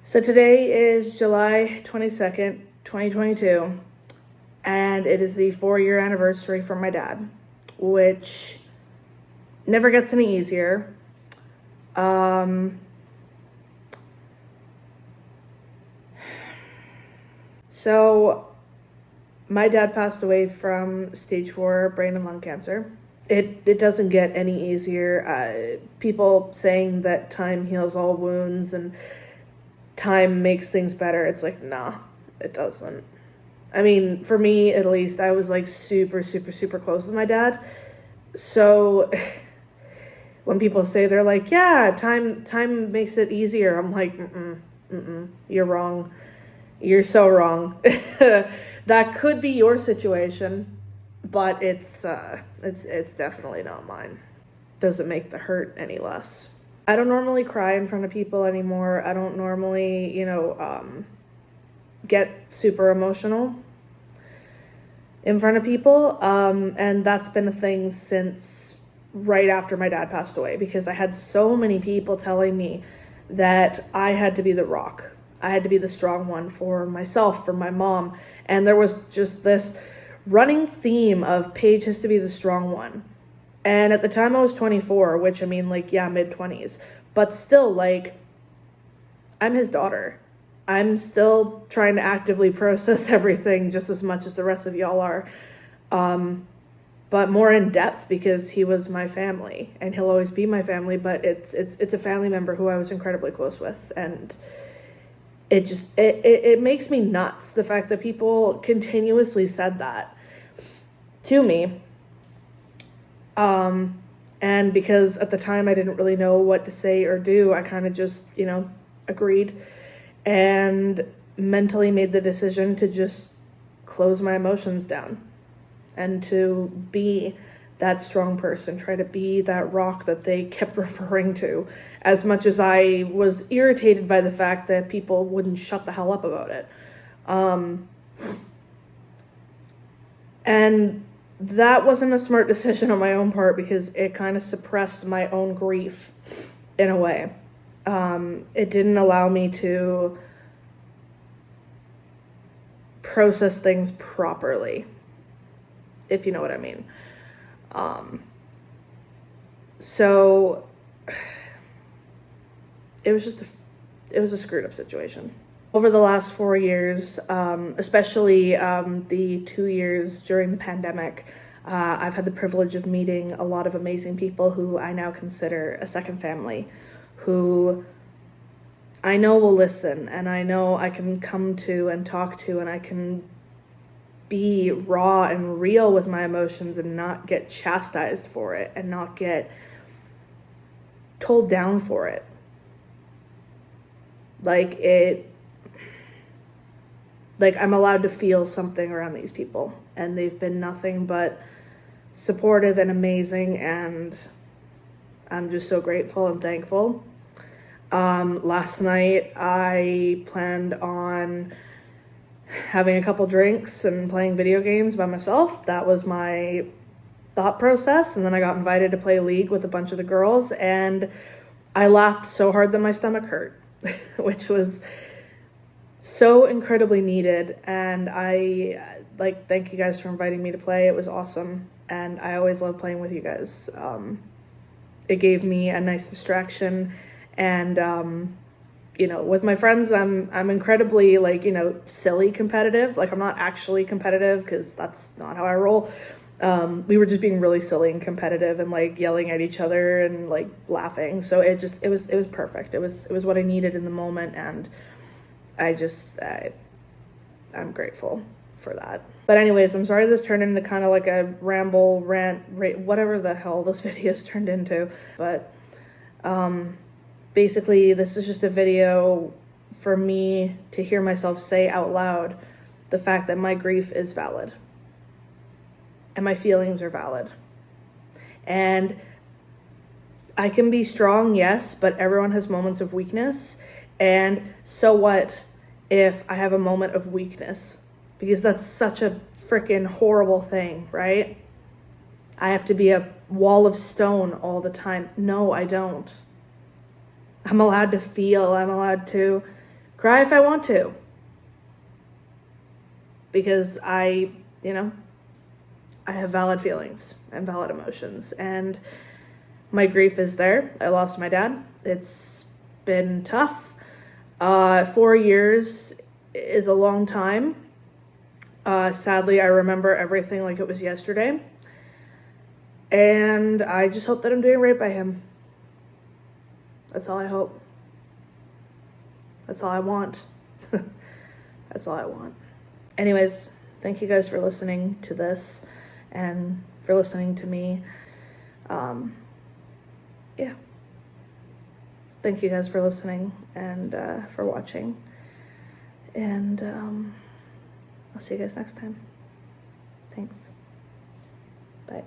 So today is July 22nd, 2022, and it is the 4-year anniversary for my dad, which never gets any easier. So my dad passed away from stage 4 brain and lung cancer. It doesn't get any easier. People saying that time heals all wounds and time makes things better. It's like, nah, it doesn't. I mean, for me, at least, I was like super, super, super close with my dad. So when people say they're like, yeah, time makes it easier, I'm like, you're wrong. You're so wrong. That could be your situation, but it's definitely not mine. Doesn't make the hurt any less. I don't normally cry in front of people anymore. I don't normally, get super emotional in front of people. And that's been a thing since right after my dad passed away, because I had so many people telling me that I had to be the rock. I had to be the strong one for myself, for my mom. And there was just this running theme of Paige has to be the strong one. And at the time I was 24, which I mean, like, yeah, mid-20s. But still, like, I'm his daughter. I'm still trying to actively process everything just as much as the rest of y'all are. But more in depth, because he was my family. And he'll always be my family, but it's a family member who I was incredibly close with. And it makes me nuts, the fact that people continuously said that to me. And because at the time I didn't really know what to say or do, I kind of just, agreed and mentally made the decision to just close my emotions down and to be that strong person, try to be that rock that they kept referring to, as much as I was irritated by the fact that people wouldn't shut the hell up about it. And that wasn't a smart decision on my own part, because it kind of suppressed my own grief in a way. It didn't allow me to process things properly, if you know what I mean. So it was a screwed up situation. Over the last 4 years, especially the 2 years during the pandemic, I've had the privilege of meeting a lot of amazing people who I now consider a second family, who I know will listen, and I know I can come to and talk to, and I can be raw and real with my emotions and not get chastised for it and not get told down for it. Like I'm allowed to feel something around these people, and they've been nothing but supportive and amazing, and I'm just so grateful and thankful. Last night I planned on having a couple drinks and playing video games by myself. That was my thought process, and then I got invited to play League with a bunch of the girls, and I laughed so hard that my stomach hurt, which was so incredibly needed. And I thank you guys for inviting me to play. It was awesome, and I always love playing with you guys. It gave me a nice distraction, and with my friends, I'm incredibly silly competitive. Like, I'm not actually competitive, because that's not how I roll. We were just being really silly and competitive and yelling at each other and laughing. So it was perfect. It was what I needed in the moment, and I'm grateful for that. But anyways, I'm sorry this turned into kind of like a ramble, rant, whatever the hell this video's turned into. But basically, this is just a video for me to hear myself say out loud the fact that my grief is valid and my feelings are valid. And I can be strong, yes, but everyone has moments of weakness. And so what if I have a moment of weakness? Because that's such a freaking horrible thing, right? I have to be a wall of stone all the time. No, I don't. I'm allowed to feel. I'm allowed to cry if I want to. Because I have valid feelings and valid emotions, and my grief is there. I lost my dad. It's been tough. 4 years is a long time. Sadly, I remember everything like it was yesterday. And I just hope that I'm doing right by him. That's all I hope. That's all I want. That's all I want. Anyways, thank you guys for listening to this and for listening to me. Yeah. Thank you guys for listening and for watching. And I'll see you guys next time. Thanks. Bye.